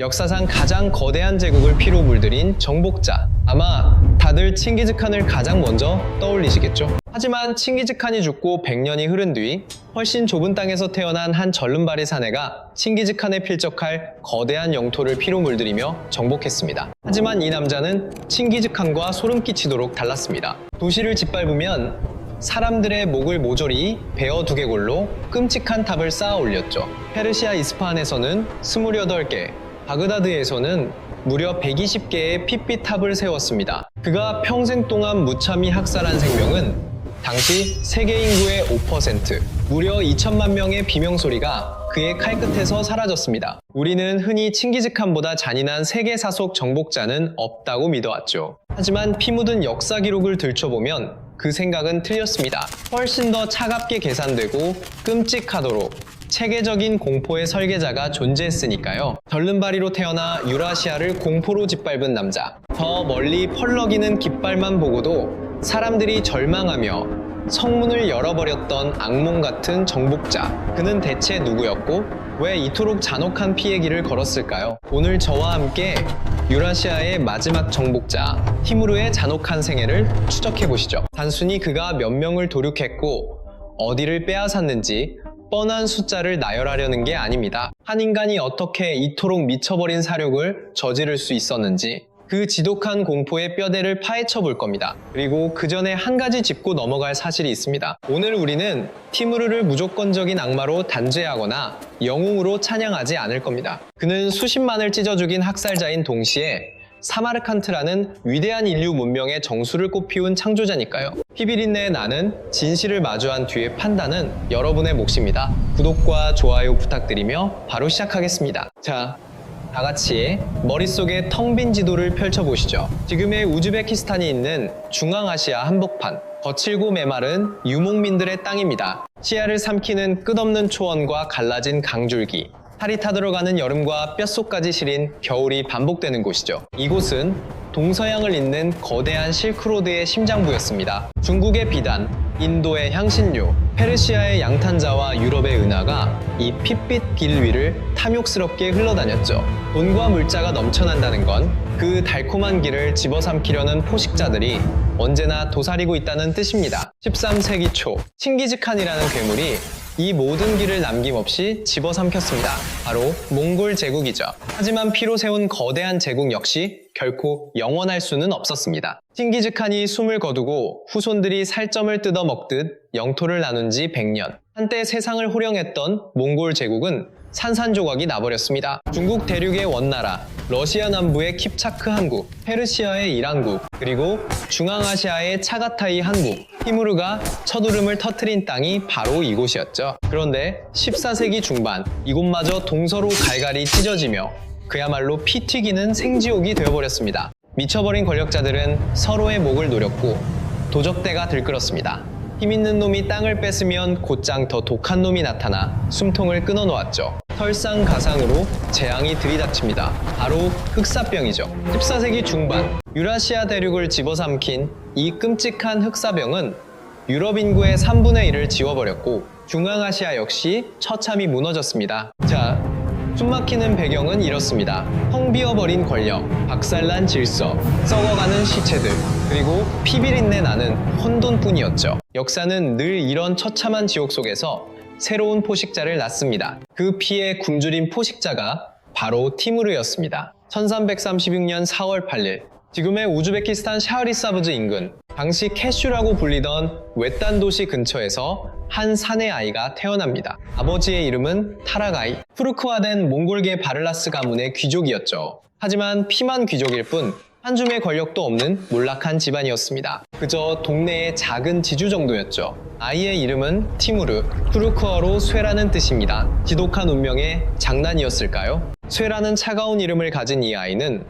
역사상 가장 거대한 제국을 피로 물들인 정복자. 아마 다들 칭기즈칸을 가장 먼저 떠올리시겠죠? 하지만 칭기즈칸이 죽고 100년이 흐른 뒤 훨씬 좁은 땅에서 태어난 한 절름발이 사내가 칭기즈칸에 필적할 거대한 영토를 피로 물들이며 정복했습니다. 하지만 이 남자는 칭기즈칸과 소름 끼치도록 달랐습니다. 도시를 짓밟으면 사람들의 목을 모조리 베어 두개골로 끔찍한 탑을 쌓아 올렸죠. 페르시아 이스파한에서는 28개, 바그다드에서는 무려 120개의 핏빛 탑을 세웠습니다. 그가 평생 동안 무참히 학살한 생명은 당시 세계 인구의 5%, 무려 2천만 명의 비명소리가 그의 칼끝에서 사라졌습니다. 우리는 흔히 칭기즈칸보다 잔인한 세계 사속 정복자는 없다고 믿어왔죠. 하지만 피 묻은 역사 기록을 들춰보면 그 생각은 틀렸습니다. 훨씬 더 차갑게 계산되고 끔찍하도록 체계적인 공포의 설계자가 존재했으니까요. 절름발이로 태어나 유라시아를 공포로 짓밟은 남자. 저 멀리 펄럭이는 깃발만 보고도 사람들이 절망하며 성문을 열어버렸던 악몽 같은 정복자. 그는 대체 누구였고 왜 이토록 잔혹한 피의 길을 걸었을까요? 오늘 저와 함께 유라시아의 마지막 정복자 티무르의 잔혹한 생애를 추적해보시죠. 단순히 그가 몇 명을 도륙했고 어디를 빼앗았는지 뻔한 숫자를 나열하려는 게 아닙니다. 한 인간이 어떻게 이토록 미쳐버린 사력을 저지를 수 있었는지 그 지독한 공포의 뼈대를 파헤쳐 볼 겁니다. 그리고 그 전에 한 가지 짚고 넘어갈 사실이 있습니다. 오늘 우리는 티무르를 무조건적인 악마로 단죄하거나 영웅으로 찬양하지 않을 겁니다. 그는 수십만을 찢어 죽인 학살자인 동시에 사마르칸트라는 위대한 인류 문명의 정수를 꽃피운 창조자니까요. 피비린내의 나는 진실을 마주한 뒤의 판단은 여러분의 몫입니다. 구독과 좋아요 부탁드리며 바로 시작하겠습니다. 자, 다같이 머릿속에 텅 빈 지도를 펼쳐보시죠. 지금의 우즈베키스탄이 있는 중앙아시아 한복판, 거칠고 메마른 유목민들의 땅입니다. 시야를 삼키는 끝없는 초원과 갈라진 강줄기, 살이 타들어가는 여름과 뼛속까지 시린 겨울이 반복되는 곳이죠. 이곳은 동서양을 잇는 거대한 실크로드의 심장부였습니다. 중국의 비단, 인도의 향신료, 페르시아의 양탄자와 유럽의 은하가 이 핏빛 길 위를 탐욕스럽게 흘러다녔죠. 돈과 물자가 넘쳐난다는 건 그 달콤한 길을 집어삼키려는 포식자들이 언제나 도사리고 있다는 뜻입니다. 13세기 초 칭기즈칸이라는 괴물이 이 모든 길을 남김없이 집어삼켰습니다. 바로 몽골 제국이죠. 하지만 피로 세운 거대한 제국 역시 결코 영원할 수는 없었습니다. 칭기즈칸이 숨을 거두고 후손들이 살점을 뜯어 먹듯 영토를 나눈 지 100년. 한때 세상을 호령했던 몽골 제국은 산산조각이 나버렸습니다. 중국 대륙의 원나라, 러시아 남부의 킵차크 한국, 페르시아의 이란국, 그리고 중앙아시아의 차가타이 한국, 티무르가 첫울음을 터뜨린 땅이 바로 이곳이었죠. 그런데 14세기 중반, 이곳마저 동서로 갈갈이 찢어지며 그야말로 피 튀기는 생지옥이 되어버렸습니다. 미쳐버린 권력자들은 서로의 목을 노렸고 도적대가 들끓었습니다. 힘있는 놈이 땅을 뺏으면 곧장 더 독한 놈이 나타나 숨통을 끊어놓았죠. 설상가상으로 재앙이 들이닥칩니다. 바로 흑사병이죠. 14세기 중반 유라시아 대륙을 집어삼킨 이 끔찍한 흑사병은 유럽 인구의 3분의 1을 지워버렸고 중앙아시아 역시 처참히 무너졌습니다. 자, 숨막히는 배경은 이렇습니다. 텅 비어버린 권력, 박살난 질서, 썩어가는 시체들, 그리고 피비린내 나는 혼돈뿐이었죠. 역사는 늘 이런 처참한 지옥 속에서 새로운 포식자를 낳습니다. 그 피에 굶주린 포식자가 바로 티무르였습니다. 1336년 4월 8일 지금의 우즈베키스탄 샤흐리사브즈 인근, 당시 캐슈라고 불리던 외딴 도시 근처에서 한 사내 아이가 태어납니다. 아버지의 이름은 타라가이, 푸르크화된 몽골계 바를라스 가문의 귀족이었죠. 하지만 피만 귀족일 뿐 한 줌의 권력도 없는 몰락한 집안이었습니다. 그저 동네의 작은 지주 정도였죠. 아이의 이름은 티무르, 푸르크어로 쇠라는 뜻입니다. 지독한 운명의 장난이었을까요? 쇠라는 차가운 이름을 가진 이 아이는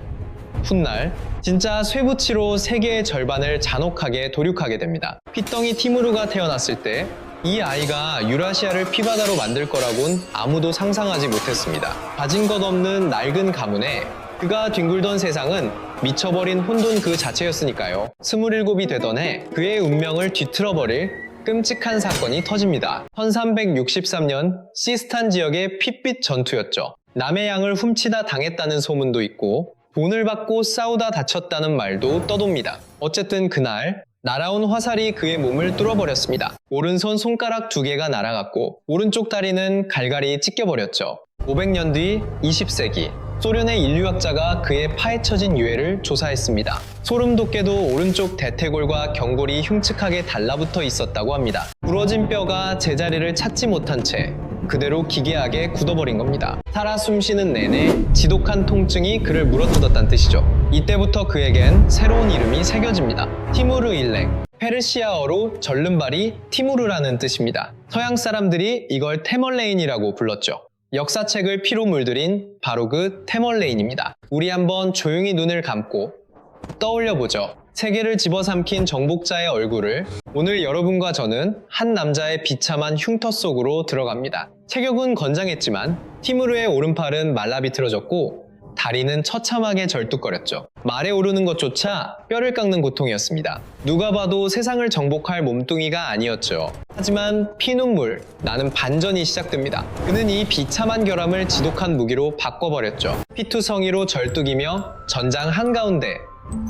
훗날 진짜 쇠붙이로 세계의 절반을 잔혹하게 도륙하게 됩니다. 핏덩이 티무르가 태어났을 때 이 아이가 유라시아를 피바다로 만들 거라곤 아무도 상상하지 못했습니다. 가진 것 없는 낡은 가문에 그가 뒹굴던 세상은 미쳐버린 혼돈 그 자체였으니까요. 27이 되던 해 그의 운명을 뒤틀어버릴 끔찍한 사건이 터집니다. 1363년 시스탄 지역의 핏빛 전투였죠. 남의 양을 훔치다 당했다는 소문도 있고 돈을 받고 싸우다 다쳤다는 말도 떠돕니다. 어쨌든 그날 날아온 화살이 그의 몸을 뚫어버렸습니다. 오른손 손가락 2개가 날아갔고 오른쪽 다리는 갈갈이 찢겨버렸죠. 500년 뒤 20세기 소련의 인류학자가 그의 파헤쳐진 유해를 조사했습니다. 소름 돋게도 오른쪽 대퇴골과 경골이 흉측하게 달라붙어 있었다고 합니다. 부러진 뼈가 제자리를 찾지 못한 채 그대로 기괴하게 굳어버린 겁니다. 살아 숨쉬는 내내 지독한 통증이 그를 물어뜯었다는 뜻이죠. 이때부터 그에겐 새로운 이름이 새겨집니다. 티무르 일렉. 페르시아어로 절름발이 티무르라는 뜻입니다. 서양 사람들이 이걸 태멀레인이라고 불렀죠. 역사책을 피로 물들인 바로 그 태멀레인입니다. 우리 한번 조용히 눈을 감고 떠올려보죠. 세계를 집어삼킨 정복자의 얼굴을. 오늘 여러분과 저는 한 남자의 비참한 흉터 속으로 들어갑니다. 체격은 건장했지만 티무르의 오른팔은 말라비틀어졌고 다리는 처참하게 절뚝거렸죠. 말에 오르는 것조차 뼈를 깎는 고통이었습니다. 누가 봐도 세상을 정복할 몸뚱이가 아니었죠. 하지만 피눈물, 나는 반전이 시작됩니다. 그는 이 비참한 결함을 지독한 무기로 바꿔버렸죠. 피투성이로 절뚝이며 전장 한가운데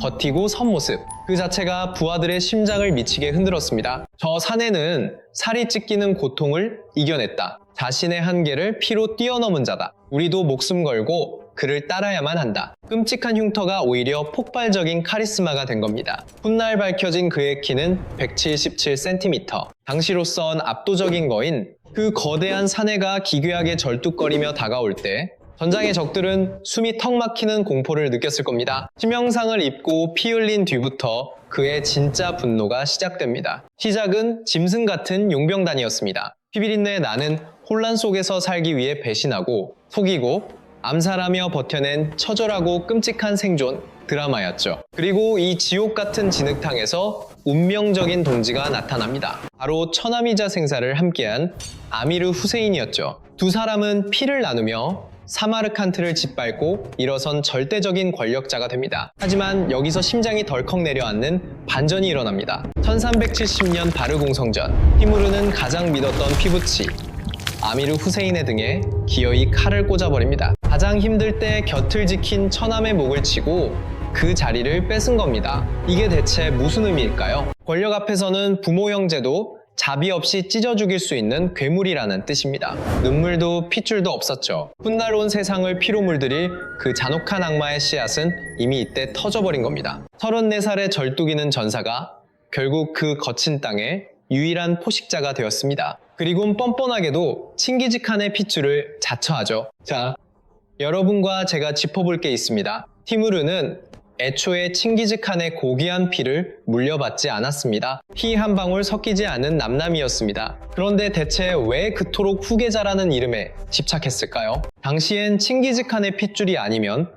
버티고 선 모습, 그 자체가 부하들의 심장을 미치게 흔들었습니다. 저 사내는 살이 찢기는 고통을 이겨냈다. 자신의 한계를 피로 뛰어넘은 자다. 우리도 목숨 걸고 그를 따라야만 한다. 끔찍한 흉터가 오히려 폭발적인 카리스마가 된 겁니다. 훗날 밝혀진 그의 키는 177cm. 당시로선 압도적인 거인 그 거대한 사내가 기괴하게 절뚝거리며 다가올 때 전장의 적들은 숨이 턱 막히는 공포를 느꼈을 겁니다. 치명상을 입고 피 흘린 뒤부터 그의 진짜 분노가 시작됩니다. 시작은 짐승 같은 용병단이었습니다. 피비린내 나는 혼란 속에서 살기 위해 배신하고 속이고 암살하며 버텨낸 처절하고 끔찍한 생존 드라마였죠. 그리고 이 지옥 같은 진흙탕에서 운명적인 동지가 나타납니다. 바로 처남이자 생사를 함께한 아미르 후세인이었죠. 두 사람은 피를 나누며 사마르칸트를 짓밟고 일어선 절대적인 권력자가 됩니다. 하지만 여기서 심장이 덜컥 내려앉는 반전이 일어납니다. 1370년 바르공성전, 티무르는 가장 믿었던 피부치 아미르 후세인의 등에 기어이 칼을 꽂아버립니다. 가장 힘들 때 곁을 지킨 처남의 목을 치고 그 자리를 뺏은 겁니다. 이게 대체 무슨 의미일까요? 권력 앞에서는 부모 형제도 자비 없이 찢어 죽일 수 있는 괴물이라는 뜻입니다. 눈물도 핏줄도 없었죠. 훗날 온 세상을 피로 물들일 그 잔혹한 악마의 씨앗은 이미 이때 터져버린 겁니다. 34살의 절뚝이는 전사가 결국 그 거친 땅의 유일한 포식자가 되었습니다. 그리곤 뻔뻔하게도 칭기즈칸의 핏줄을 자처하죠. 자, 여러분과 제가 짚어볼 게 있습니다. 티무르는 애초에 칭기즈칸의 고귀한 피를 물려받지 않았습니다. 피 한 방울 섞이지 않은 남남이었습니다. 그런데 대체 왜 그토록 후계자라는 이름에 집착했을까요? 당시엔 칭기즈칸의 핏줄이 아니면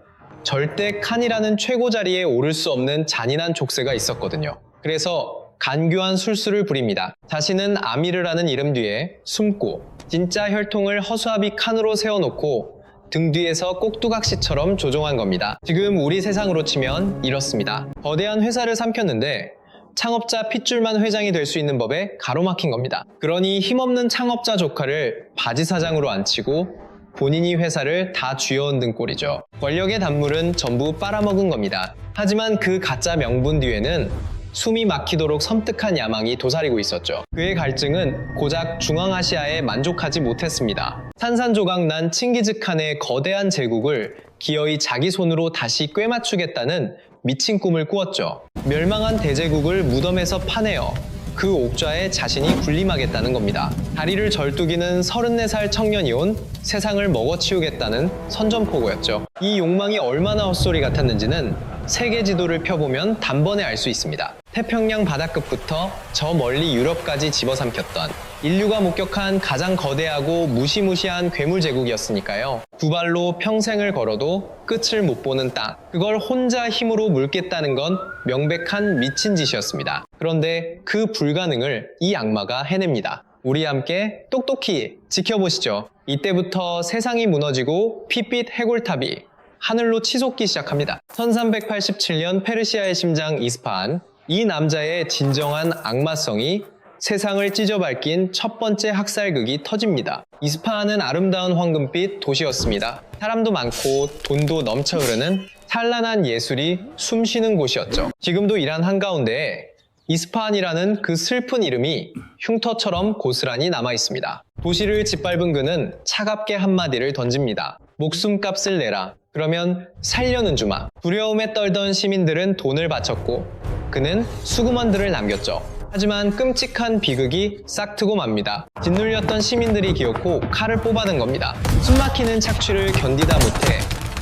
절대 칸이라는 최고 자리에 오를 수 없는 잔인한 족쇄가 있었거든요. 그래서 간교한 술수를 부립니다. 자신은 아미르라는 이름 뒤에 숨고 진짜 혈통을 허수아비 칸으로 세워놓고 등 뒤에서 꼭두각시처럼 조종한 겁니다. 지금 우리 세상으로 치면 이렇습니다. 거대한 회사를 삼켰는데 창업자 핏줄만 회장이 될 수 있는 법에 가로막힌 겁니다. 그러니 힘없는 창업자 조카를 바지 사장으로 앉히고 본인이 회사를 다 쥐어얹은 꼴이죠. 권력의 단물은 전부 빨아먹은 겁니다. 하지만 그 가짜 명분 뒤에는 숨이 막히도록 섬뜩한 야망이 도사리고 있었죠. 그의 갈증은 고작 중앙아시아에 만족하지 못했습니다. 산산조각 난 칭기즈칸의 거대한 제국을 기어이 자기 손으로 다시 꿰맞추겠다는 미친 꿈을 꾸었죠. 멸망한 대제국을 무덤에서 파내어 그 옥좌에 자신이 군림하겠다는 겁니다. 다리를 절뚝이는 34살 청년이 온 세상을 먹어치우겠다는 선전포고였죠. 이 욕망이 얼마나 헛소리 같았는지는 세계 지도를 펴보면 단번에 알 수 있습니다. 태평양 바다끝부터 저 멀리 유럽까지 집어삼켰던 인류가 목격한 가장 거대하고 무시무시한 괴물 제국이었으니까요. 두 발로 평생을 걸어도 끝을 못 보는 땅, 그걸 혼자 힘으로 물겠다는 건 명백한 미친 짓이었습니다. 그런데 그 불가능을 이 악마가 해냅니다. 우리 함께 똑똑히 지켜보시죠. 이때부터 세상이 무너지고 핏빛 해골탑이 하늘로 치솟기 시작합니다. 1387년 페르시아의 심장 이스파한, 이 남자의 진정한 악마성이 세상을 찢어밟긴 첫 번째 학살극이 터집니다. 이스파한은 아름다운 황금빛 도시였습니다. 사람도 많고 돈도 넘쳐 흐르는 찬란한 예술이 숨쉬는 곳이었죠. 지금도 이란 한가운데에 이스파한이라는 그 슬픈 이름이 흉터처럼 고스란히 남아 있습니다. 도시를 짓밟은 그는 차갑게 한마디를 던집니다. 목숨값을 내라. 그러면 살려는 주마. 두려움에 떨던 시민들은 돈을 바쳤고 그는 수구먼들을 남겼죠. 하지만 끔찍한 비극이 싹트고 맙니다. 짓눌렸던 시민들이 기어코 칼을 뽑아낸 겁니다. 숨막히는 착취를 견디다 못해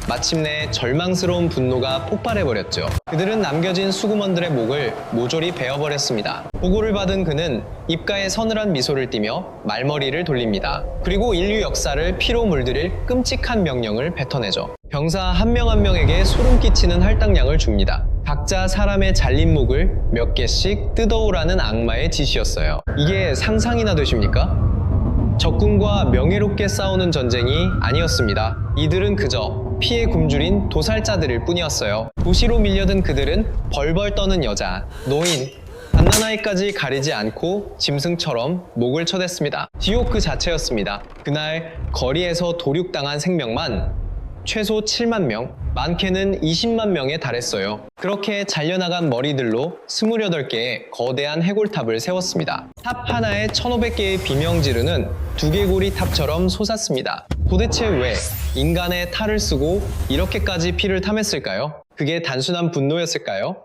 마침내 절망스러운 분노가 폭발해버렸죠. 그들은 남겨진 수구먼들의 목을 모조리 베어버렸습니다. 보고를 받은 그는 입가에 서늘한 미소를 띠며 말머리를 돌립니다. 그리고 인류 역사를 피로 물들일 끔찍한 명령을 뱉어내죠. 병사 한 명 한 명에게 소름 끼치는 할당량을 줍니다. 각자 사람의 잘린 목을 몇 개씩 뜯어오라는 악마의 지시였어요. 이게 상상이나 되십니까? 적군과 명예롭게 싸우는 전쟁이 아니었습니다. 이들은 그저 피에 굶주린 도살자들일 뿐이었어요. 도시로 밀려든 그들은 벌벌 떠는 여자, 노인, 갓난아이까지 가리지 않고 짐승처럼 목을 쳐댔습니다. 지옥 그 자체였습니다. 그날 거리에서 도륙당한 생명만 최소 7만 명, 많게는 20만 명에 달했어요. 그렇게 잘려나간 머리들로 28개의 거대한 해골탑을 세웠습니다. 탑 하나에 1500개의 비명지르는 두개골이 탑처럼 솟았습니다. 도대체 왜 인간의 탈을 쓰고 이렇게까지 피를 탐했을까요? 그게 단순한 분노였을까요?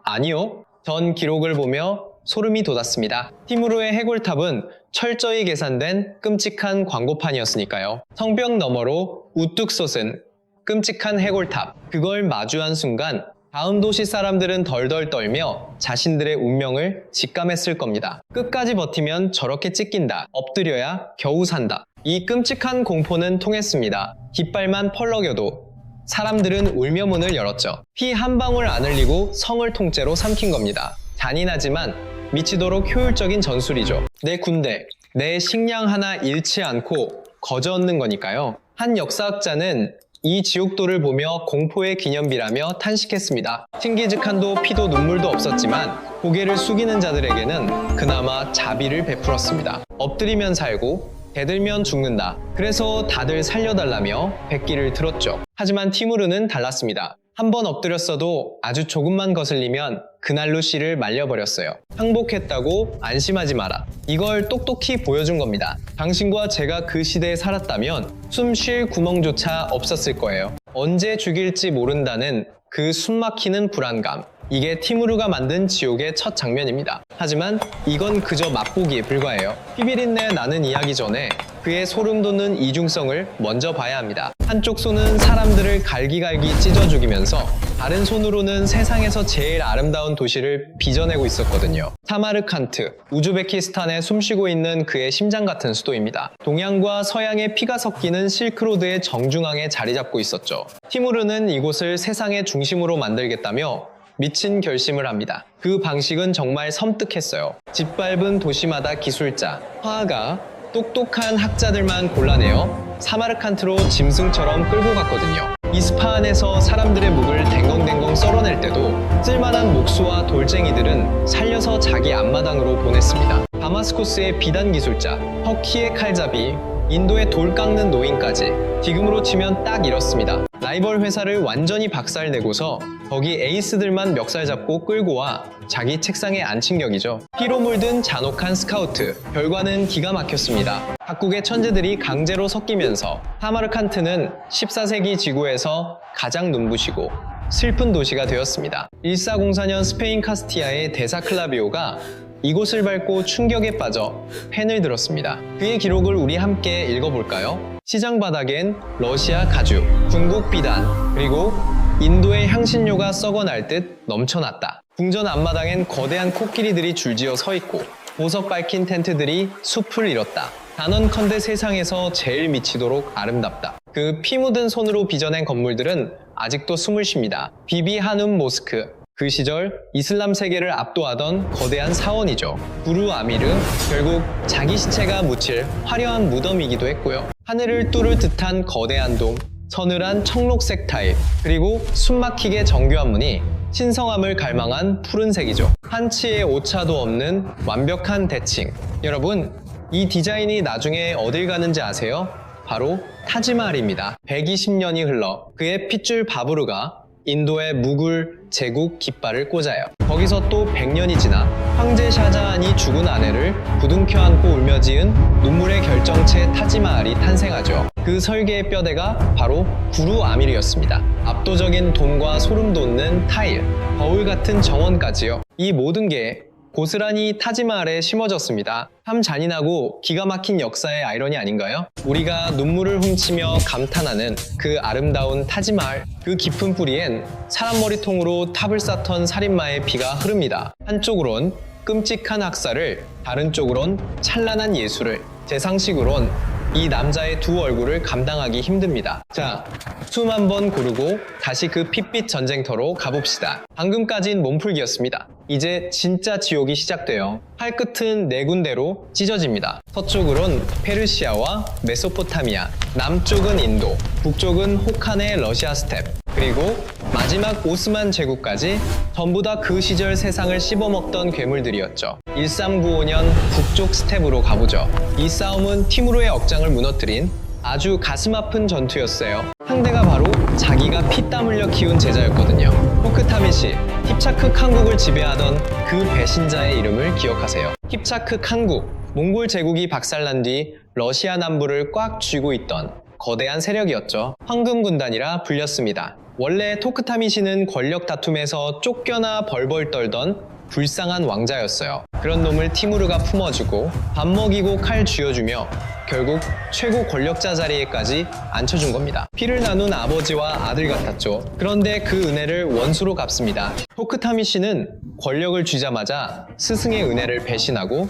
아니요. 전 기록을 보며 소름이 돋았습니다. 티무르의 해골탑은 철저히 계산된 끔찍한 광고판이었으니까요. 성벽 너머로 우뚝 솟은 끔찍한 해골탑. 그걸 마주한 순간 다음 도시 사람들은 덜덜 떨며 자신들의 운명을 직감했을 겁니다. 끝까지 버티면 저렇게 찢긴다. 엎드려야 겨우 산다. 이 끔찍한 공포는 통했습니다. 깃발만 펄럭여도 사람들은 울며 문을 열었죠. 피 한 방울 안 흘리고 성을 통째로 삼킨 겁니다. 잔인하지만 미치도록 효율적인 전술이죠. 내 군대, 내 식량 하나 잃지 않고 거저얹는 거니까요. 한 역사학자는 이 지옥도를 보며 공포의 기념비라며 탄식했습니다. 칭기즈칸도 피도 눈물도 없었지만 고개를 숙이는 자들에게는 그나마 자비를 베풀었습니다. 엎드리면 살고 대들면 죽는다. 그래서 다들 살려달라며 백기를 들었죠. 하지만 티무르는 달랐습니다. 한 번 엎드렸어도 아주 조금만 거슬리면 그날로 씨를 말려버렸어요. 항복했다고 안심하지 마라. 이걸 똑똑히 보여준 겁니다. 당신과 제가 그 시대에 살았다면 숨 쉴 구멍조차 없었을 거예요. 언제 죽일지 모른다는 그 숨막히는 불안감. 이게 티무르가 만든 지옥의 첫 장면입니다. 하지만 이건 그저 맛보기에 불과해요. 피비린내 나는 이야기 전에 그의 소름 돋는 이중성을 먼저 봐야 합니다. 한쪽 손은 사람들을 갈기갈기 찢어 죽이면서 다른 손으로는 세상에서 제일 아름다운 도시를 빚어내고 있었거든요. 사마르칸트, 우즈베키스탄에 숨쉬고 있는 그의 심장 같은 수도입니다. 동양과 서양의 피가 섞이는 실크로드의 정중앙에 자리 잡고 있었죠. 티무르는 이곳을 세상의 중심으로 만들겠다며 미친 결심을 합니다. 그 방식은 정말 섬뜩했어요. 짓밟은 도시마다 기술자, 화가, 똑똑한 학자들만 골라내어 사마르칸트로 짐승처럼 끌고 갔거든요. 이스파한에서 사람들의 목을 댕겅댕겅 썰어낼 때도 쓸만한 목수와 돌쟁이들은 살려서 자기 앞마당으로 보냈습니다. 다마스쿠스의 비단 기술자, 터키의 칼잡이, 인도의 돌 깎는 노인까지 지금으로 치면 딱 이렇습니다. 라이벌 회사를 완전히 박살내고서 거기 에이스들만 멱살 잡고 끌고 와 자기 책상에 앉힌 격이죠. 피로 물든 잔혹한 스카우트, 결과는 기가 막혔습니다. 각국의 천재들이 강제로 섞이면서 사마르칸트는 14세기 지구에서 가장 눈부시고 슬픈 도시가 되었습니다. 1404년 스페인 카스티아의 데사클라비오가 이곳을 밟고 충격에 빠져 펜을 들었습니다. 그의 기록을 우리 함께 읽어볼까요? 시장 바닥엔 러시아 가죽, 중국 비단, 그리고 인도의 향신료가 썩어날 듯 넘쳐났다. 궁전 앞마당엔 거대한 코끼리들이 줄지어 서 있고 보석 밝힌 텐트들이 숲을 이뤘다. 단언컨대 세상에서 제일 미치도록 아름답다. 그 피 묻은 손으로 빚어낸 건물들은 아직도 숨을 쉽니다. 비비 한움 모스크, 그 시절 이슬람 세계를 압도하던 거대한 사원이죠. 부르 아미르, 결국 자기 시체가 묻힐 화려한 무덤이기도 했고요. 하늘을 뚫을 듯한 거대한 돔, 서늘한 청록색 타일, 그리고 숨막히게 정교한 문이 신성함을 갈망한 푸른색이죠. 한치의 오차도 없는 완벽한 대칭. 여러분, 이 디자인이 나중에 어딜 가는지 아세요? 바로 타지마할입니다. 120년이 흘러 그의 핏줄 바브르가 인도의 무굴 제국 깃발을 꽂아요. 거기서 또 100년이 지나 황제 샤자한이 죽은 아내를 부둥켜 안고 울며 지은 눈물의 결정체 타지마할이 탄생하죠. 그 설계의 뼈대가 바로 구루 아밀이었습니다. 압도적인 돈과 소름 돋는 타일, 거울 같은 정원까지요. 이 모든 게 고스란히 타지마할에 심어졌습니다. 참 잔인하고 기가 막힌 역사의 아이러니 아닌가요? 우리가 눈물을 훔치며 감탄하는 그 아름다운 타지마할, 그 깊은 뿌리엔 사람 머리통으로 탑을 쌓던 살인마의 피가 흐릅니다. 한쪽으론 끔찍한 학살을, 다른 쪽으론 찬란한 예술을, 제 상식으론 이 남자의 두 얼굴을 감당하기 힘듭니다. 자, 숨 한 번 고르고 다시 그 핏빛 전쟁터로 가봅시다. 방금까진 몸풀기였습니다. 이제 진짜 지옥이 시작돼요. 팔끝은 네 군데로 찢어집니다. 서쪽으론 페르시아와 메소포타미아, 남쪽은 인도, 북쪽은 혹한의 러시아 스텝, 그리고 마지막 오스만 제국까지 전부 다 그 시절 세상을 씹어먹던 괴물들이었죠. 1395년 북쪽 스텝으로 가보죠. 이 싸움은 티무르의 억장을 무너뜨린 아주 가슴 아픈 전투였어요. 상대가 바로 자기가 피땀 흘려 키운 제자였거든요. 토크타미시, 킵차크 칸국을 지배하던 그 배신자의 이름을 기억하세요. 킵차크 칸국, 몽골 제국이 박살난 뒤 러시아 남부를 꽉 쥐고 있던 거대한 세력이었죠. 황금 군단이라 불렸습니다. 원래 토크타미시는 권력 다툼에서 쫓겨나 벌벌 떨던 불쌍한 왕자였어요. 그런 놈을 티무르가 품어주고 밥 먹이고 칼 쥐어주며 결국 최고 권력자 자리에까지 앉혀준 겁니다. 피를 나눈 아버지와 아들 같았죠. 그런데 그 은혜를 원수로 갚습니다. 토크타미시는 권력을 쥐자마자 스승의 은혜를 배신하고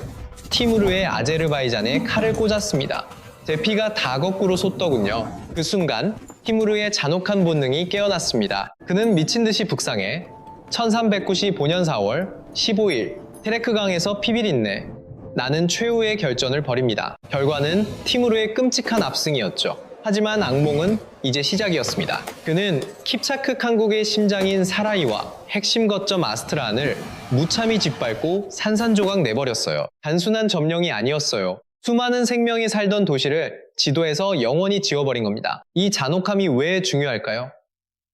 티무르의 아제르바이잔에 칼을 꽂았습니다. 제 피가 다 거꾸로 솟더군요. 그 순간 티무르의 잔혹한 본능이 깨어났습니다. 그는 미친 듯이 북상해 1395년 4월 15일 테레크강에서 피비린내, 나는 최후의 결전을 벌입니다. 결과는 티무르의 끔찍한 압승이었죠. 하지만 악몽은 이제 시작이었습니다. 그는 킵차크 칸국의 심장인 사라이와 핵심 거점 아스트라한을 무참히 짓밟고 산산조각 내버렸어요. 단순한 점령이 아니었어요. 수많은 생명이 살던 도시를 지도에서 영원히 지워버린 겁니다. 이 잔혹함이 왜 중요할까요?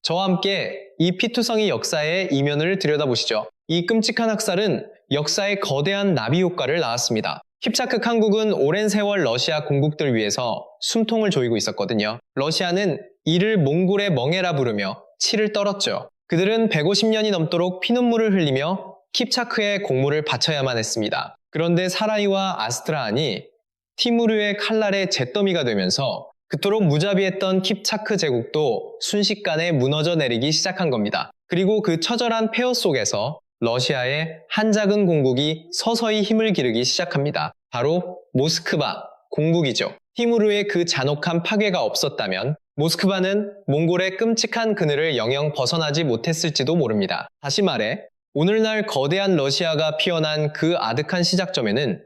저와 함께 이 피투성이 역사의 이면을 들여다보시죠. 이 끔찍한 학살은 역사의 거대한 나비 효과를 낳았습니다. 킵차크 칸국은 오랜 세월 러시아 공국들 위해서 숨통을 조이고 있었거든요. 러시아는 이를 몽골의 멍해라 부르며 치를 떨었죠. 그들은 150년이 넘도록 피눈물을 흘리며 킵차크의 공물을 바쳐야만 했습니다. 그런데 사라이와 아스트라한이 티무르의 칼날의 잿더미가 되면서 그토록 무자비했던 킵차크 제국도 순식간에 무너져 내리기 시작한 겁니다. 그리고 그 처절한 폐허 속에서 러시아의 한 작은 공국이 서서히 힘을 기르기 시작합니다. 바로 모스크바, 공국이죠. 티무르의 그 잔혹한 파괴가 없었다면 모스크바는 몽골의 끔찍한 그늘을 영영 벗어나지 못했을지도 모릅니다. 다시 말해, 오늘날 거대한 러시아가 피어난 그 아득한 시작점에는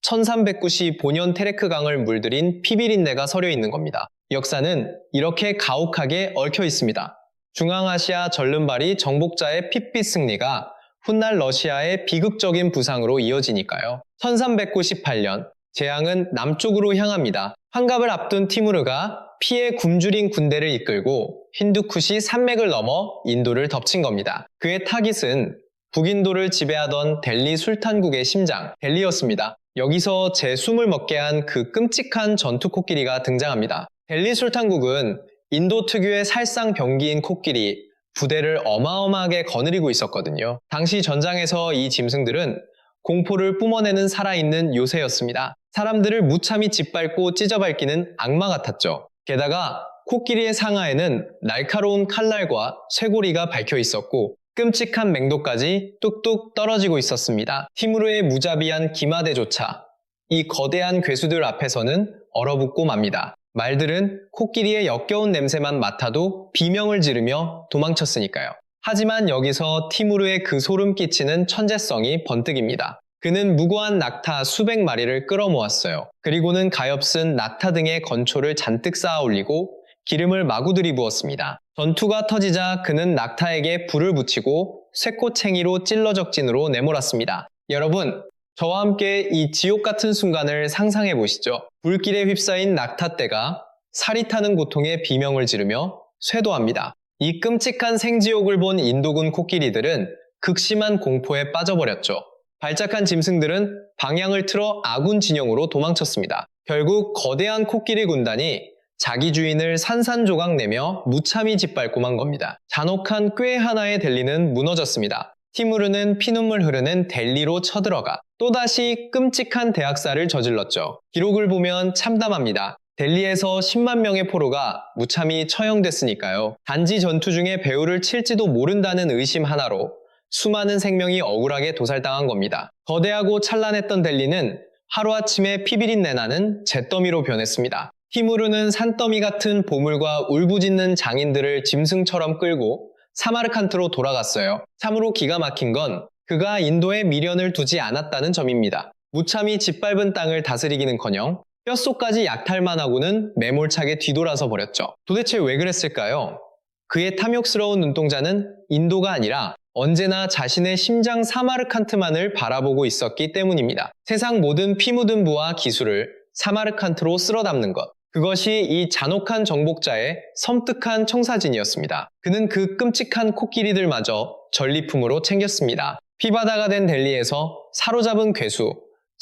1395년 테레크강을 물들인 피비린내가 서려 있는 겁니다. 역사는 이렇게 가혹하게 얽혀 있습니다. 중앙아시아 절름발이 정복자의 핏빛 승리가 훗날 러시아의 비극적인 부상으로 이어지니까요. 1398년, 재앙은 남쪽으로 향합니다. 환갑을 앞둔 티무르가 피에 굶주린 군대를 이끌고 힌두쿠시 산맥을 넘어 인도를 덮친 겁니다. 그의 타깃은 북인도를 지배하던 델리 술탄국의 심장, 델리였습니다. 여기서 제 숨을 먹게 한 그 끔찍한 전투 코끼리가 등장합니다. 델리 술탄국은 인도 특유의 살상병기인 코끼리, 부대를 어마어마하게 거느리고 있었거든요. 당시 전장에서 이 짐승들은 공포를 뿜어내는 살아있는 요새였습니다. 사람들을 무참히 짓밟고 찢어밟기는 악마 같았죠. 게다가 코끼리의 상하에는 날카로운 칼날과 쇄골이가 박혀 있었고 끔찍한 맹도까지 뚝뚝 떨어지고 있었습니다. 티무르의 무자비한 기마대조차 이 거대한 괴수들 앞에서는 얼어붙고 맙니다. 말들은 코끼리의 역겨운 냄새만 맡아도 비명을 지르며 도망쳤으니까요. 하지만 여기서 티무르의 그 소름 끼치는 천재성이 번뜩입니다. 그는 무고한 낙타 수백 마리를 끌어모았어요. 그리고는 가엾은 낙타 등의 건초를 잔뜩 쌓아 올리고 기름을 마구 들이부었습니다. 전투가 터지자 그는 낙타에게 불을 붙이고 쇠꼬챙이로 찔러 적진으로 내몰았습니다. 여러분, 저와 함께 이 지옥 같은 순간을 상상해 보시죠. 불길에 휩싸인 낙타떼가 살이 타는 고통에 비명을 지르며 쇄도합니다. 이 끔찍한 생지옥을 본 인도군 코끼리들은 극심한 공포에 빠져버렸죠. 발작한 짐승들은 방향을 틀어 아군 진영으로 도망쳤습니다. 결국 거대한 코끼리 군단이 자기 주인을 산산조각 내며 무참히 짓밟고 만 겁니다. 잔혹한 꾀 하나의 델리는 무너졌습니다. 티무르는 피눈물 흐르는 델리로 쳐들어가 또다시 끔찍한 대학살을 저질렀죠. 기록을 보면 참담합니다. 델리에서 10만 명의 포로가 무참히 처형됐으니까요. 단지 전투 중에 배후를 칠지도 모른다는 의심 하나로 수많은 생명이 억울하게 도살당한 겁니다. 거대하고 찬란했던 델리는 하루아침에 피비린내 나는 잿더미로 변했습니다. 티무르는 산더미 같은 보물과 울부짖는 장인들을 짐승처럼 끌고 사마르칸트로 돌아갔어요. 참으로 기가 막힌 건 그가 인도에 미련을 두지 않았다는 점입니다. 무참히 짓밟은 땅을 다스리기는커녕 뼛속까지 약탈만 하고는 매몰차게 뒤돌아서 버렸죠. 도대체 왜 그랬을까요? 그의 탐욕스러운 눈동자는 인도가 아니라 언제나 자신의 심장 사마르칸트만을 바라보고 있었기 때문입니다. 세상 모든 피 묻은 부와 기술을 사마르칸트로 쓸어 담는 것. 그것이 이 잔혹한 정복자의 섬뜩한 청사진이었습니다. 그는 그 끔찍한 코끼리들마저 전리품으로 챙겼습니다. 피바다가 된 델리에서 사로잡은 괴수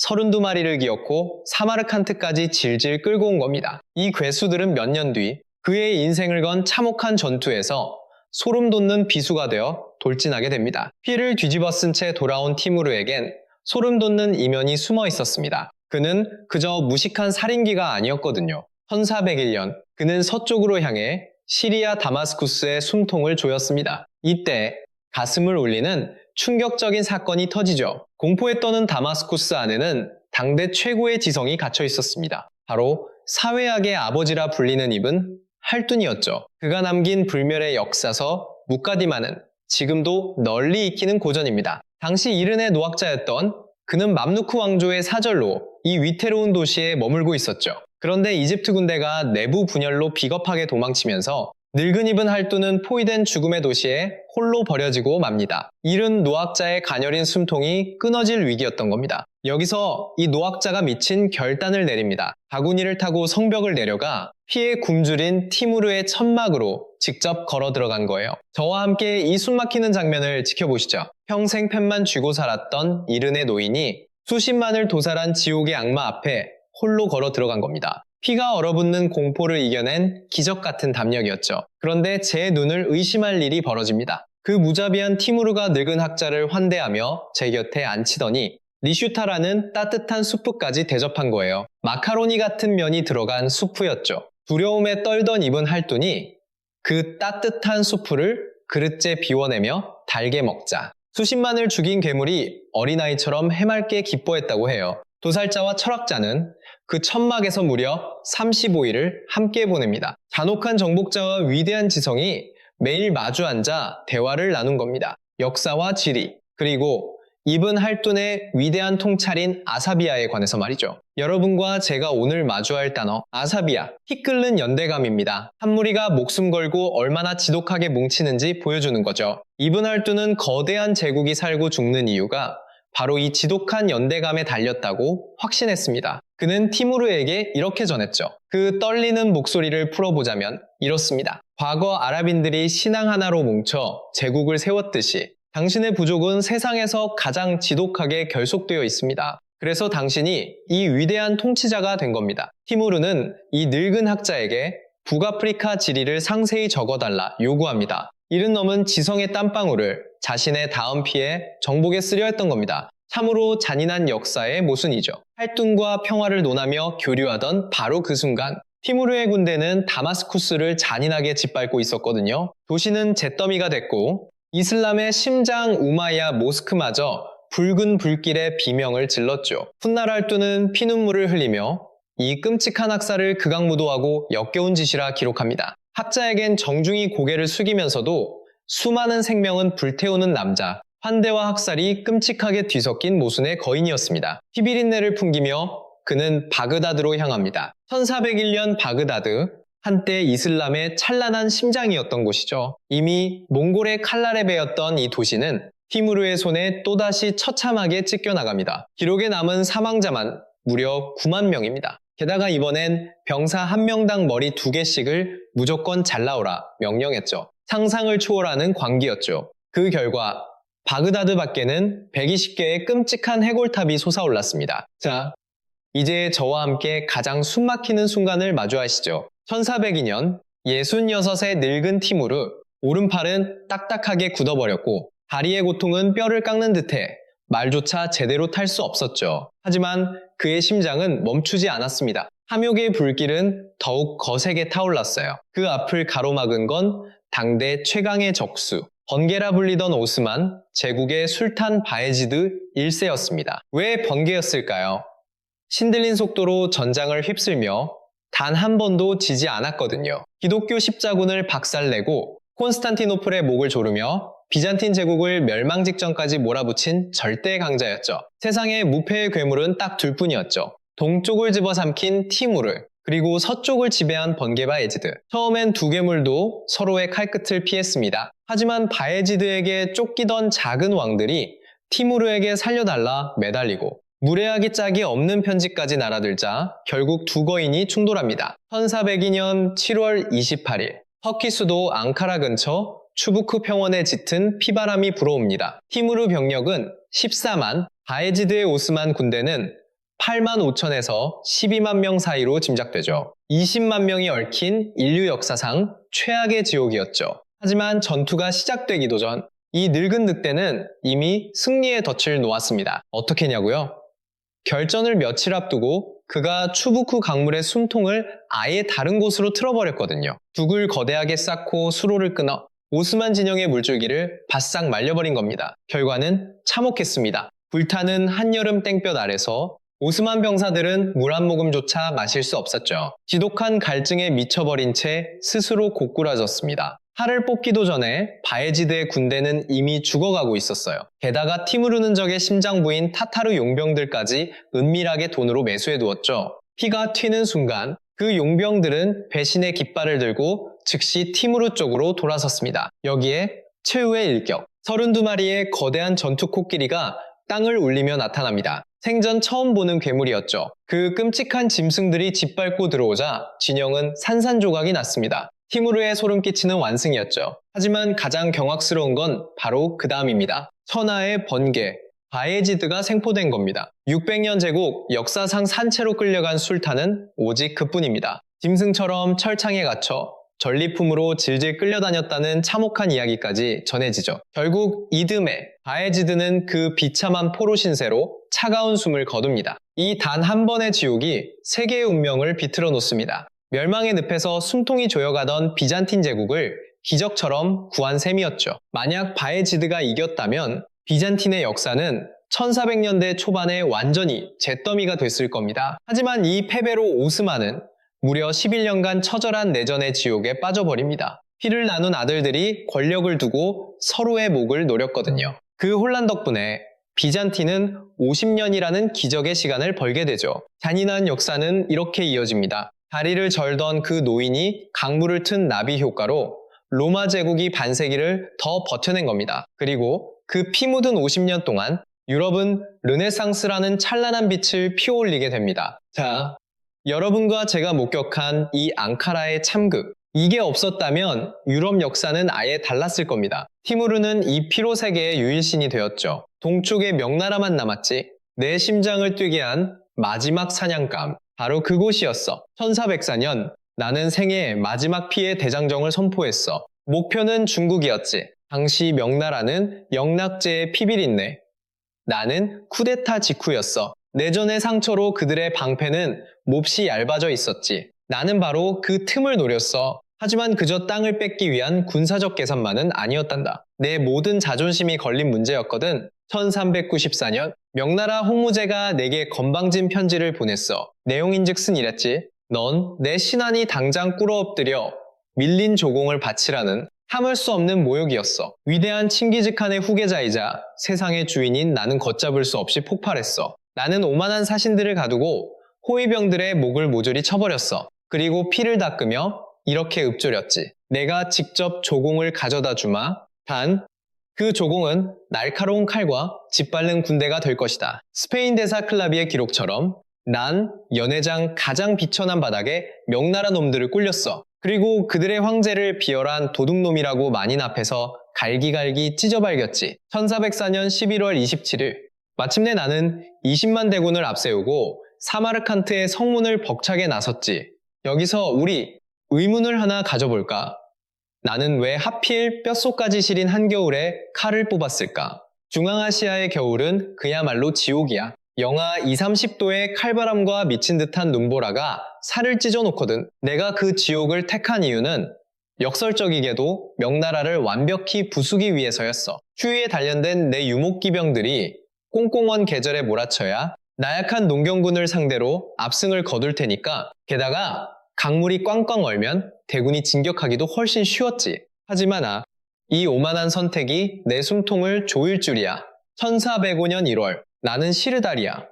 32마리를 기었고 사마르칸트까지 질질 끌고 온 겁니다. 이 괴수들은 몇 년 뒤 그의 인생을 건 참혹한 전투에서 소름 돋는 비수가 되어 돌진하게 됩니다. 피를 뒤집어 쓴 채 돌아온 티무르에겐 소름 돋는 이면이 숨어 있었습니다. 그는 그저 무식한 살인귀가 아니었거든요. 1401년 그는 서쪽으로 향해 시리아 다마스쿠스의 숨통을 조였습니다. 이때 가슴을 울리는 충격적인 사건이 터지죠. 공포에 떠는 다마스쿠스 안에는 당대 최고의 지성이 갇혀 있었습니다. 바로 사회학의 아버지라 불리는 이분 할둔이었죠. 그가 남긴 불멸의 역사서 묵가디마는 지금도 널리 익히는 고전입니다. 당시 이른의 노학자였던 그는 맘루크 왕조의 사절로 이 위태로운 도시에 머물고 있었죠. 그런데 이집트 군대가 내부 분열로 비겁하게 도망치면서 늙은 입은 할두는 포위된 죽음의 도시에 홀로 버려지고 맙니다. 이른 노학자의 가녀린 숨통이 끊어질 위기였던 겁니다. 여기서 이 노학자가 미친 결단을 내립니다. 바구니를 타고 성벽을 내려가 피에 굶주린 티무르의 천막으로 직접 걸어 들어간 거예요. 저와 함께 이 숨막히는 장면을 지켜보시죠. 평생 팻만 쥐고 살았던 이른의 노인이 수십만을 도살한 지옥의 악마 앞에 홀로 걸어 들어간 겁니다. 피가 얼어붙는 공포를 이겨낸 기적 같은 담력이었죠. 그런데 제 눈을 의심할 일이 벌어집니다. 그 무자비한 티무르가 늙은 학자를 환대하며 제 곁에 앉히더니 리슈타라는 따뜻한 수프까지 대접한 거예요. 마카로니 같은 면이 들어간 수프였죠. 두려움에 떨던 입은 할둔이 그 따뜻한 수프를 그릇째 비워내며 달게 먹자. 수십만을 죽인 괴물이 어린아이처럼 해맑게 기뻐했다고 해요. 도살자와 철학자는 그 천막에서 무려 35일을 함께 보냅니다. 잔혹한 정복자와 위대한 지성이 매일 마주 앉아 대화를 나눈 겁니다. 역사와 지리, 그리고 이븐 할둔의 위대한 통찰인 아사비아에 관해서 말이죠. 여러분과 제가 오늘 마주할 단어 아사비아, 피 끓는 연대감입니다. 한 무리가 목숨 걸고 얼마나 지독하게 뭉치는지 보여주는 거죠. 이븐 할둔은 거대한 제국이 살고 죽는 이유가 바로 이 지독한 연대감에 달렸다고 확신했습니다. 그는 티무르에게 이렇게 전했죠. 그 떨리는 목소리를 풀어보자면 이렇습니다. 과거 아랍인들이 신앙 하나로 뭉쳐 제국을 세웠듯이 당신의 부족은 세상에서 가장 지독하게 결속되어 있습니다. 그래서 당신이 이 위대한 통치자가 된 겁니다. 티무르는 이 늙은 학자에게 북아프리카 지리를 상세히 적어달라 요구합니다. 이른 놈은 지성의 땀방울을 자신의 다음 피에 정복에 쓰려 했던 겁니다. 참으로 잔인한 역사의 모순이죠. 할둔과 평화를 논하며 교류하던 바로 그 순간 티무르의 군대는 다마스쿠스를 잔인하게 짓밟고 있었거든요. 도시는 잿더미가 됐고 이슬람의 심장 우마이야 모스크마저 붉은 불길에 비명을 질렀죠. 훗날 할둔은 피눈물을 흘리며 이 끔찍한 학살을 극악무도하고 역겨운 짓이라 기록합니다. 학자에겐 정중히 고개를 숙이면서도 수많은 생명은 불태우는 남자, 환대와 학살이 끔찍하게 뒤섞인 모순의 거인이었습니다. 피비린내를 풍기며 그는 바그다드로 향합니다. 1401년 바그다드, 한때 이슬람의 찬란한 심장이었던 곳이죠. 이미 몽골의 칼날에 베였던 이 도시는 티무르의 손에 또다시 처참하게 찢겨나갑니다. 기록에 남은 사망자만 무려 9만 명입니다. 게다가 이번엔 병사 1명당 머리 2개씩을 무조건 잘라오라 명령했죠. 상상을 초월하는 광기였죠. 그 결과 바그다드 밖에는 120개의 끔찍한 해골탑이 솟아올랐습니다. 자, 이제 저와 함께 가장 숨막히는 순간을 마주하시죠. 1402년 66의 늙은 티무르, 오른팔은 딱딱하게 굳어버렸고 다리의 고통은 뼈를 깎는 듯해 말조차 제대로 탈 수 없었죠. 하지만 그의 심장은 멈추지 않았습니다. 탐욕의 불길은 더욱 거세게 타올랐어요. 그 앞을 가로막은 건 당대 최강의 적수, 번개라 불리던 오스만, 제국의 술탄 바예지드 1세였습니다. 왜 번개였을까요? 신들린 속도로 전장을 휩쓸며 단 한 번도 지지 않았거든요. 기독교 십자군을 박살내고 콘스탄티노플의 목을 조르며 비잔틴 제국을 멸망 직전까지 몰아붙인 절대 강자였죠. 세상에 무패의 괴물은 딱 둘뿐이었죠. 동쪽을 집어삼킨 티무르, 그리고 서쪽을 지배한 번개 바예지드. 처음엔 두 괴물도 서로의 칼끝을 피했습니다. 하지만 바예지드에게 쫓기던 작은 왕들이 티무르에게 살려달라 매달리고 무례하기 짝이 없는 편지까지 날아들자 결국 두 거인이 충돌합니다. 1402년 7월 28일 터키 수도 앙카라 근처 추부크 평원에 짙은 피바람이 불어옵니다. 티무르 병력은 14만, 바예지드의 오스만 군대는 8만 5천에서 12만 명 사이로 짐작되죠. 20만 명이 얽힌 인류 역사상 최악의 지옥이었죠. 하지만 전투가 시작되기도 전 이 늙은 늑대는 이미 승리의 덫을 놓았습니다. 어떻게냐고요? 결전을 며칠 앞두고 그가 추부크 강물의 숨통을 아예 다른 곳으로 틀어버렸거든요. 북을 거대하게 쌓고 수로를 끊어 오스만 진영의 물줄기를 바싹 말려버린 겁니다. 결과는 참혹했습니다. 불타는 한여름 땡볕 아래서 오스만 병사들은 물 한 모금조차 마실 수 없었죠. 지독한 갈증에 미쳐버린 채 스스로 고꾸라졌습니다. 팔을 뽑기도 전에 바예지드의 군대는 이미 죽어가고 있었어요. 게다가 티무르는 적의 심장부인 타타르 용병들까지 은밀하게 돈으로 매수해두었죠. 피가 튀는 순간 그 용병들은 배신의 깃발을 들고 즉시 티무르 쪽으로 돌아섰습니다. 여기에 최후의 일격, 32마리의 거대한 전투 코끼리가 땅을 울리며 나타납니다. 생전 처음 보는 괴물이었죠. 그 끔찍한 짐승들이 짓밟고 들어오자 진영은 산산조각이 났습니다. 티무르의 소름 끼치는 완승이었죠. 하지만 가장 경악스러운 건 바로 그 다음입니다. 천하의 번개, 바예지드가 생포된 겁니다. 600년 제국 역사상 산채로 끌려간 술탄은 오직 그뿐입니다. 짐승처럼 철창에 갇혀 전리품으로 질질 끌려다녔다는 참혹한 이야기까지 전해지죠. 결국 이듬해 바예지드는 그 비참한 포로 신세로 차가운 숨을 거둡니다. 이 단 한 번의 지옥이 세계의 운명을 비틀어 놓습니다. 멸망의 늪에서 숨통이 조여가던 비잔틴 제국을 기적처럼 구한 셈이었죠. 만약 바예지드가 이겼다면 비잔틴의 역사는 1400년대 초반에 완전히 잿더미가 됐을 겁니다. 하지만 이 패배로 오스만은 무려 11년간 처절한 내전의 지옥에 빠져버립니다. 피를 나눈 아들들이 권력을 두고 서로의 목을 노렸거든요. 그 혼란 덕분에 비잔틴은 50년이라는 기적의 시간을 벌게 되죠. 잔인한 역사는 이렇게 이어집니다. 다리를 절던 그 노인이 강물을 튼 나비 효과로 로마 제국이 반세기를 더 버텨낸 겁니다. 그리고 그 피 묻은 50년 동안 유럽은 르네상스라는 찬란한 빛을 피어올리게 됩니다. 자, 여러분과 제가 목격한 이 앙카라의 참극, 이게 없었다면 유럽 역사는 아예 달랐을 겁니다. 티무르는 이 피로 세계의 유일신이 되었죠. 동쪽의 명나라만 남았지. 내 심장을 뛰게 한 마지막 사냥감, 바로 그곳이었어. 1404년 나는 생애 마지막 피의 대장정을 선포했어. 목표는 중국이었지. 당시 명나라는 영락제의 피비린내. 나는 쿠데타 직후였어. 내전의 상처로 그들의 방패는 몹시 얇아져 있었지. 나는 바로 그 틈을 노렸어. 하지만 그저 땅을 뺏기 위한 군사적 계산만은 아니었단다. 내 모든 자존심이 걸린 문제였거든. 1394년 명나라 홍무제가 내게 건방진 편지를 보냈어. 내용인즉슨 이랬지. 넌 내 신안이 당장 꿇어엎드려 밀린 조공을 바치라는 참을 수 없는 모욕이었어. 위대한 칭기즈칸의 후계자이자 세상의 주인인 나는 걷잡을 수 없이 폭발했어. 나는 오만한 사신들을 가두고 호위병들의 목을 모조리 쳐버렸어. 그리고 피를 닦으며 이렇게 읊조렸지. 내가 직접 조공을 가져다 주마. 단, 그 조공은 날카로운 칼과 짓밟는 군대가 될 것이다. 스페인 대사 클라비의 기록처럼 난 연회장 가장 비천한 바닥에 명나라 놈들을 꿀렸어. 그리고 그들의 황제를 비열한 도둑놈이라고 만인 앞에서 갈기갈기 찢어발겼지. 1404년 11월 27일 마침내 나는 20만 대군을 앞세우고 사마르칸트의 성문을 벅차게 나섰지. 여기서 우리 의문을 하나 가져볼까? 나는 왜 하필 뼛속까지 시린 한겨울에 칼을 뽑았을까? 중앙아시아의 겨울은 그야말로 지옥이야. 영하 20, 30도의 칼바람과 미친 듯한 눈보라가 살을 찢어놓거든. 내가 그 지옥을 택한 이유는 역설적이게도 명나라를 완벽히 부수기 위해서였어. 추위에 단련된 내 유목기병들이 꽁꽁 계절에 몰아쳐야 나약한 농경군을 상대로 압승을 거둘 테니까. 게다가 강물이 꽝꽝 얼면 대군이 진격하기도 훨씬 쉬웠지. 하지만 이 오만한 선택이 내 숨통을 조일 줄이야. 1405년 1월 나는 시르다리아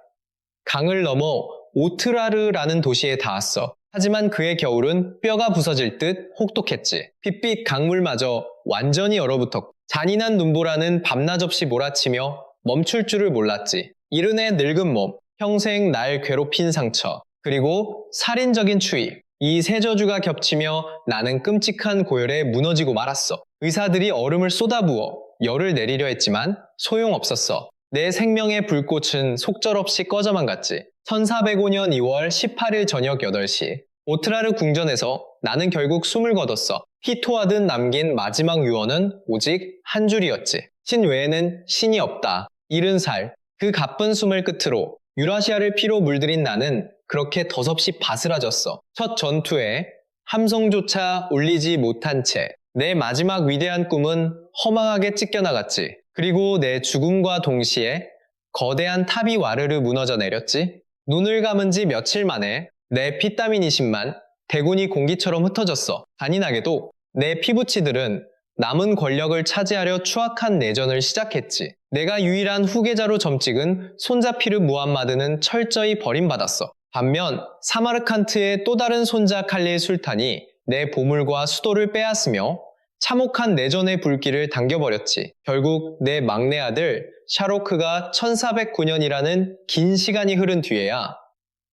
강을 넘어 오트라르라는 도시에 닿았어. 하지만 그의 겨울은 뼈가 부서질 듯 혹독했지. 핏빛 강물마저 완전히 얼어붙었고 잔인한 눈보라는 밤낮 없이 몰아치며 멈출 줄을 몰랐지. 이른의 늙은 몸, 평생 날 괴롭힌 상처, 그리고 살인적인 추위. 이 세 저주가 겹치며 나는 끔찍한 고열에 무너지고 말았어. 의사들이 얼음을 쏟아부어 열을 내리려 했지만 소용없었어. 내 생명의 불꽃은 속절없이 꺼져만 갔지. 1405년 2월 18일 저녁 8시 오트라르 궁전에서 나는 결국 숨을 거뒀어. 피토하듯 남긴 마지막 유언은 오직 한 줄이었지. 신 외에는 신이 없다. 70살 그 가쁜 숨을 끝으로 유라시아를 피로 물들인 나는 그렇게 덧없이 바스라졌어. 첫 전투에 함성조차 울리지 못한 채 내 마지막 위대한 꿈은 허망하게 찢겨나갔지. 그리고 내 죽음과 동시에 거대한 탑이 와르르 무너져 내렸지. 눈을 감은 지 며칠 만에 내 피땀이 니신만 대군이 공기처럼 흩어졌어. 잔인하게도 내 피부치들은 남은 권력을 차지하려 추악한 내전을 시작했지. 내가 유일한 후계자로 점찍은 손자 피르 무함마드는 철저히 버림받았어. 반면 사마르칸트의 또 다른 손자 칼릴 술탄이 내 보물과 수도를 빼앗으며 참혹한 내전의 불길을 당겨버렸지. 결국 내 막내 아들 샤로크가 1409년이라는 긴 시간이 흐른 뒤에야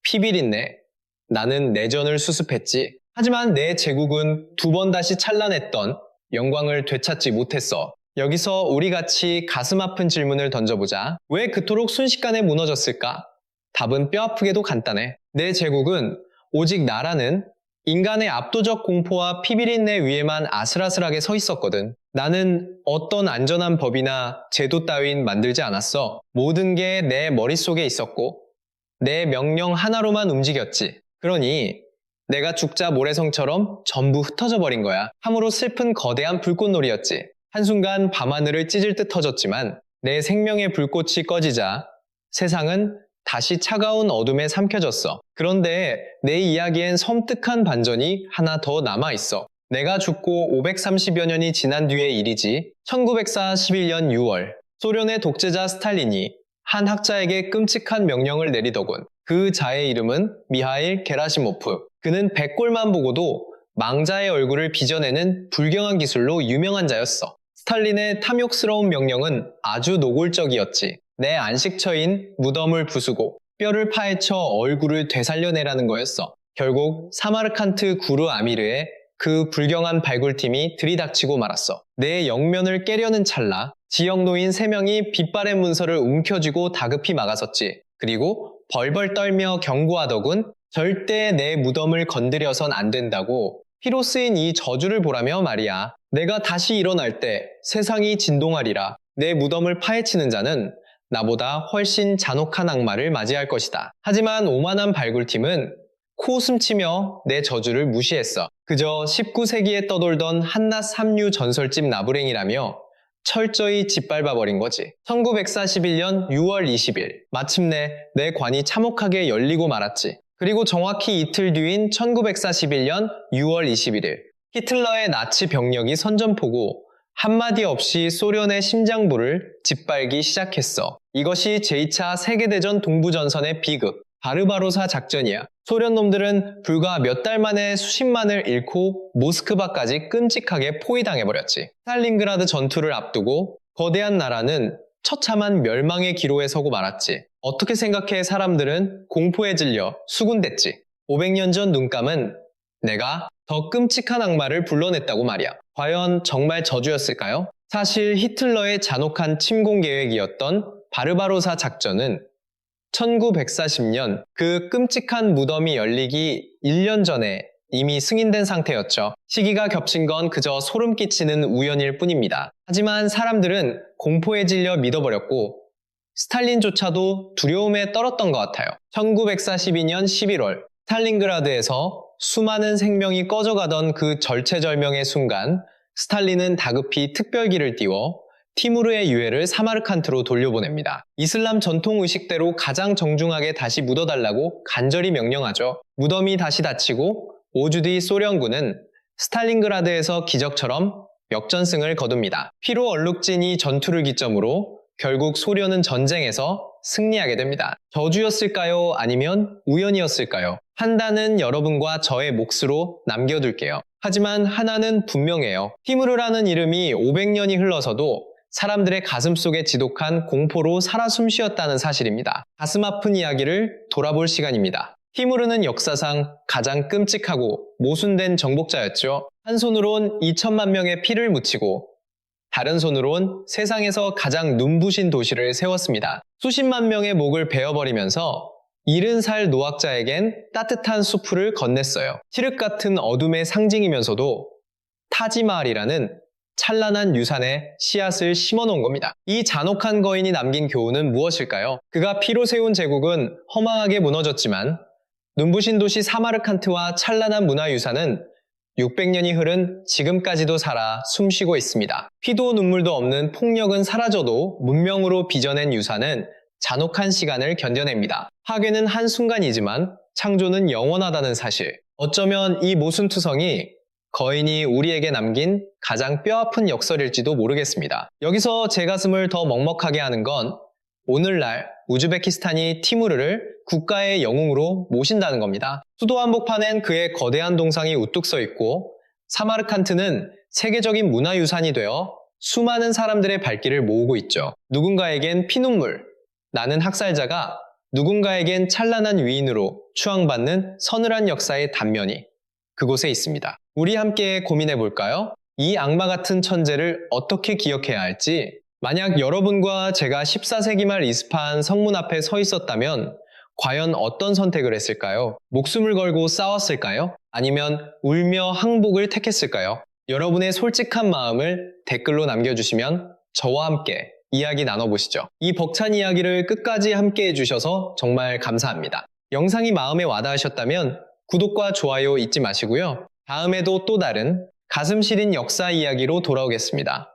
피비린내 나는 내전을 수습했지. 하지만 내 제국은 두 번 다시 찬란했던 영광을 되찾지 못했어. 여기서 우리같이 가슴 아픈 질문을 던져보자. 왜 그토록 순식간에 무너졌을까? 답은 뼈아프게도 간단해. 내 제국은 오직 나라는 인간의 압도적 공포와 피비린내 위에만 아슬아슬하게 서 있었거든. 나는 어떤 안전한 법이나 제도 따윈 만들지 않았어. 모든 게 내 머릿속에 있었고 내 명령 하나로만 움직였지. 그러니 내가 죽자 모래성처럼 전부 흩어져 버린 거야. 참으로 슬픈 거대한 불꽃놀이였지. 한순간 밤하늘을 찢을 듯 터졌지만 내 생명의 불꽃이 꺼지자 세상은 다시 차가운 어둠에 삼켜졌어. 그런데 내 이야기엔 섬뜩한 반전이 하나 더 남아있어. 내가 죽고 530여 년이 지난 뒤의 일이지. 1941년 6월 소련의 독재자 스탈린이 한 학자에게 끔찍한 명령을 내리더군. 그 자의 이름은 미하일 게라시모프. 그는 백골만 보고도 망자의 얼굴을 빚어내는 불경한 기술로 유명한 자였어. 스탈린의 탐욕스러운 명령은 아주 노골적이었지. 내 안식처인 무덤을 부수고 뼈를 파헤쳐 얼굴을 되살려내라는 거였어. 결국 사마르칸트 구르 아미르의 그 불경한 발굴팀이 들이닥치고 말았어. 내 영면을 깨려는 찰나 지역노인 3명이 빗발의 문서를 움켜쥐고 다급히 막아섰지. 그리고 벌벌 떨며 경고하더군. 절대 내 무덤을 건드려선 안 된다고. 피로 쓰인 이 저주를 보라며 말이야. 내가 다시 일어날 때 세상이 진동하리라. 내 무덤을 파헤치는 자는 나보다 훨씬 잔혹한 악마를 맞이할 것이다. 하지만 오만한 발굴팀은 코웃음치며 내 저주를 무시했어. 그저 19세기에 떠돌던 한낱 삼류 전설집 나부랭이라며 철저히 짓밟아버린 거지. 1941년 6월 20일 마침내 내 관이 참혹하게 열리고 말았지. 그리고 정확히 이틀 뒤인 1941년 6월 21일 히틀러의 나치 병력이 선전포고 한마디 없이 소련의 심장부를 짓밟기 시작했어. 이것이 제2차 세계대전 동부전선의 비극, 바르바로사 작전이야. 소련 놈들은 불과 몇 달 만에 수십만을 잃고 모스크바까지 끔찍하게 포위당해버렸지. 스탈린그라드 전투를 앞두고 거대한 나라는 처참한 멸망의 기로에 서고 말았지. 어떻게 생각해? 사람들은 공포에 질려 수군댔지. 500년 전 눈감은 내가 더 끔찍한 악마를 불러냈다고 말이야. 과연 정말 저주였을까요? 사실 히틀러의 잔혹한 침공 계획이었던 바르바로사 작전은 1940년 그 끔찍한 무덤이 열리기 1년 전에 이미 승인된 상태였죠. 시기가 겹친 건 그저 소름 끼치는 우연일 뿐입니다. 하지만 사람들은 공포에 질려 믿어버렸고 스탈린조차도 두려움에 떨었던 것 같아요. 1942년 11월 스탈린그라드에서 수많은 생명이 꺼져가던 그 절체절명의 순간 스탈린은 다급히 특별기를 띄워 티무르의 유해를 사마르칸트로 돌려보냅니다. 이슬람 전통 의식대로 가장 정중하게 다시 묻어달라고 간절히 명령하죠. 무덤이 다시 닫히고 5주 뒤 소련군은 스탈린그라드에서 기적처럼 역전승을 거둡니다. 피로 얼룩진 이 전투를 기점으로 결국 소련은 전쟁에서 승리하게 됩니다. 저주였을까요? 아니면 우연이었을까요? 판단은 여러분과 저의 몫으로 남겨둘게요. 하지만 하나는 분명해요. 티무르라는 이름이 500년이 흘러서도 사람들의 가슴 속에 지독한 공포로 살아 숨쉬었다는 사실입니다. 가슴 아픈 이야기를 돌아볼 시간입니다. 티무르는 역사상 가장 끔찍하고 모순된 정복자였죠. 한 손으론 2천만 명의 피를 묻히고 다른 손으론 세상에서 가장 눈부신 도시를 세웠습니다. 수십만 명의 목을 베어버리면서 70살 노약자에겐 따뜻한 수풀을 건넸어요. 칠흑 같은 어둠의 상징이면서도 타지마할이라는 찬란한 유산에 씨앗을 심어놓은 겁니다. 이 잔혹한 거인이 남긴 교훈은 무엇일까요? 그가 피로 세운 제국은 허망하게 무너졌지만 눈부신 도시 사마르칸트와 찬란한 문화유산은 600년이 흐른 지금까지도 살아 숨쉬고 있습니다. 피도 눈물도 없는 폭력은 사라져도 문명으로 빚어낸 유산은 잔혹한 시간을 견뎌냅니다. 파괴는 한순간이지만 창조는 영원하다는 사실. 어쩌면 이 모순투성이 거인이 우리에게 남긴 가장 뼈아픈 역설일지도 모르겠습니다. 여기서 제 가슴을 더 먹먹하게 하는 건 오늘날 우즈베키스탄이 티무르를 국가의 영웅으로 모신다는 겁니다. 수도 한복판엔 그의 거대한 동상이 우뚝 서 있고 사마르칸트는 세계적인 문화유산이 되어 수많은 사람들의 발길을 모으고 있죠. 누군가에겐 피눈물, 나는 학살자가 누군가에겐 찬란한 위인으로 추앙받는 서늘한 역사의 단면이 그곳에 있습니다. 우리 함께 고민해 볼까요? 이 악마 같은 천재를 어떻게 기억해야 할지. 만약 여러분과 제가 14세기 말 이스파한 성문 앞에 서 있었다면 과연 어떤 선택을 했을까요? 목숨을 걸고 싸웠을까요? 아니면 울며 항복을 택했을까요? 여러분의 솔직한 마음을 댓글로 남겨주시면 저와 함께 이야기 나눠보시죠. 이 벅찬 이야기를 끝까지 함께 해주셔서 정말 감사합니다. 영상이 마음에 와닿으셨다면 구독과 좋아요 잊지 마시고요. 다음에도 또 다른 가슴 시린 역사 이야기로 돌아오겠습니다.